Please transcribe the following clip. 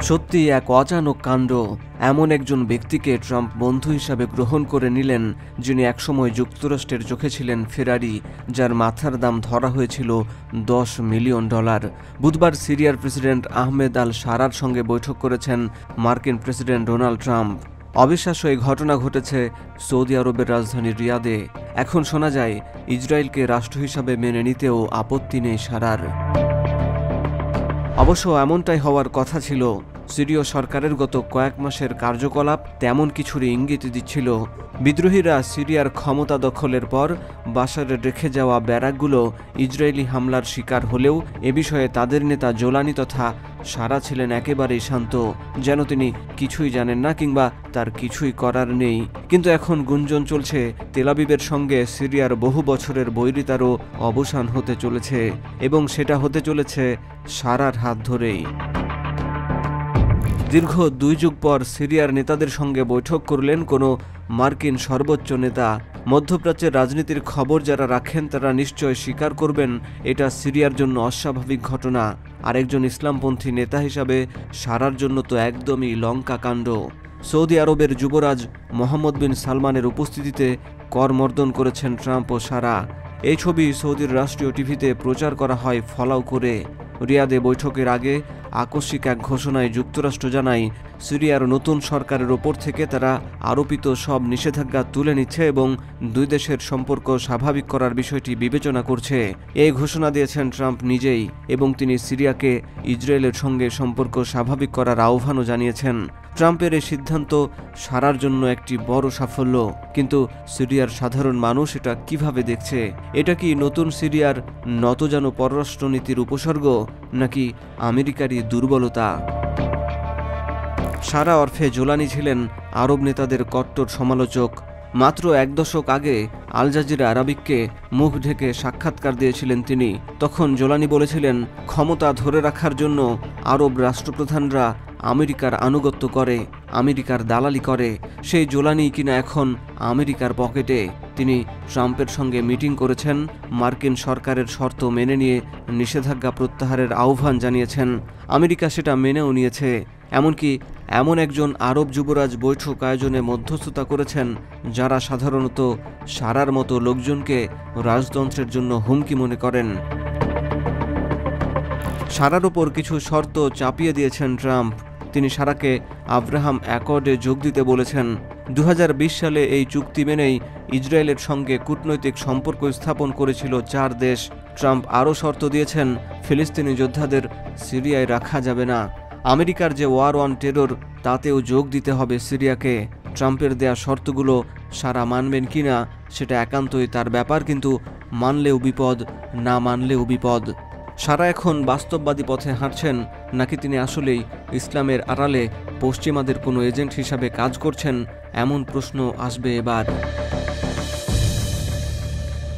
সত্যি এক অচানক কাণ্ড। এমন একজন ব্যক্তিকে ট্রাম্প বন্ধু হিসাবে গ্রহণ করে নিলেন যিনি একসময় যুক্তরাষ্ট্রের চোখে ছিলেন ফেরারি, যার মাথার দাম ধরা হয়েছিল $10 মিলিয়ন। বুধবার সিরিয়ার প্রেসিডেন্ট আহমেদ আল শারার সঙ্গে বৈঠক করেছেন মার্কিন প্রেসিডেন্ট ডোনাল্ড ট্রাম্প। অবিশ্বাস্য এই ঘটনা ঘটেছে সৌদি আরবের রাজধানী রিয়াদে। এখন শোনা যায় ইসরায়েলকে রাষ্ট্র হিসাবে মেনে নিতেও আপত্তি নেই শারার। অবশ্য এমনটাই হওয়ার কথা ছিল। সিরীয় সরকারের গত কয়েক মাসের কার্যকলাপ তেমন কিছুরই ইঙ্গিত দিচ্ছিল। বিদ্রোহীরা সিরিয়ার ক্ষমতা দখলের পর বাশারের রেখে যাওয়া ব্যারাকগুলো ইসরায়েলি হামলার শিকার হলেও এ বিষয়ে তাদের নেতা জোলানি তথা শারা ছিলেন একেবারেই শান্ত, যেন তিনি কিছুই জানেন না কিংবা তার কিছুই করার নেই। কিন্তু এখন গুঞ্জন চলছে তেল আবিবের সঙ্গে সিরিয়ার বহু বছরের বৈরিতারও অবসান হতে চলেছে, এবং সেটা হতে চলেছে শারার হাত ধরেই। দীর্ঘ 2 যুগ পর সিরিয়ার নেতাদের সঙ্গে বৈঠক করলেন কোনো মার্কিন সর্বোচ্চ নেতা। মধ্যপ্রাচ্যের রাজনীতির খবর যারা রাখেন তারা নিশ্চয় স্বীকার করবেন এটা সিরিয়ার জন্য অস্বাভাবিক ঘটনা। আর একজন ইসলামপন্থী নেতা হিসাবে শারার জন্য তো একদমই লঙ্কা কাণ্ড। সৌদি আরবের যুবরাজ মোহাম্মদ বিন সালমানের উপস্থিতিতে করমর্দন করেছেন ট্রাম্প ও শারা। এই ছবি সৌদির রাষ্ট্রীয় টিভিতে প্রচার করা হয় ফলাও করে। রিয়াদে বৈঠকের আগে আকস্মিক এক ঘোষণায় যুক্তরাষ্ট্র জানায় সিরিয়ার নতুন সরকারের ওপর থেকে তারা আরোপিত সব নিষেধাজ্ঞা তুলে নিচ্ছে এবং দুই দেশের সম্পর্ক স্বাভাবিক করার বিষয়টি বিবেচনা করছে। এই ঘোষণা দিয়েছেন ট্রাম্প নিজেই, এবং তিনি সিরিয়াকে ইসরায়েলের সঙ্গে সম্পর্ক স্বাভাবিক করার আহ্বানও জানিয়েছেন। ট্রাম্পের এই সিদ্ধান্ত শারার জন্য একটি বড় সাফল্য, কিন্তু সিরিয়ার সাধারণ মানুষ এটা কিভাবে দেখছে? এটা কি নতুন সিরিয়ার নতজানু পররাষ্ট্রনীতির উপসর্গ, নাকি আমেরিকারই দুর্বলতা? শারা ওরফে জোলানি ছিলেন আরব নেতাদের কট্টর সমালোচক। মাত্র 1 দশক আগে আল জাজিরা আরাবিককে মুখ ঢেকে সাক্ষাৎকার দিয়েছিলেন তিনি। তখন জোলানি বলেছিলেন, ক্ষমতা ধরে রাখার জন্য আরব রাষ্ট্রপ্রধানরা আমেরিকার আনুগত্য করে, আমেরিকার দালালি করে। সেই জোলানি কিনা এখন আমেরিকার পকেটে। তিনি ট্রাম্পের সঙ্গে মিটিং করেছেন, মার্কিন সরকারের শর্ত মেনে নিয়ে নিষেধাজ্ঞা প্রত্যাহারের আহ্বান জানিয়েছেন। আমেরিকা সেটা মেনেও নিয়েছে। এমনকি এমন একজন আরব যুবরাজ বৈঠক আয়োজনে মধ্যস্থতা করেছেন যারা সাধারণত শারার মতো লোকজনকে রাজতন্ত্রের জন্য হুমকি মনে করেন। শারার ওপর কিছু শর্ত চাপিয়ে দিয়েছেন ট্রাম্প। তিনি শারাকে আব্রাহাম অ্যাকর্ডে যোগ দিতে বলেছেন। 2020 সালে এই চুক্তি মেনেই ইসরায়েলের সঙ্গে কূটনৈতিক সম্পর্ক স্থাপন করেছিল 4 দেশ। ট্রাম্প আরও শর্ত দিয়েছেন, ফিলিস্তিনি যোদ্ধাদের সিরিয়ায় রাখা যাবে না। আমেরিকার যে ওয়ার অন টেরর তাতেও যোগ দিতে হবে সিরিয়াকে। ট্রাম্পের দেয়া শর্তগুলো শারা মানবেন কিনা সেটা একান্তই তার ব্যাপার, কিন্তু মানলেও বিপদ, না মানলেও বিপদ। শারা এখন বাস্তববাদী পথে হাঁটছেন, নাকি তিনি আসলেই ইসলামের আড়ালে পশ্চিমাদের কোনো এজেন্ট হিসাবে কাজ করছেন? এমন প্রশ্ন আসবে এবার।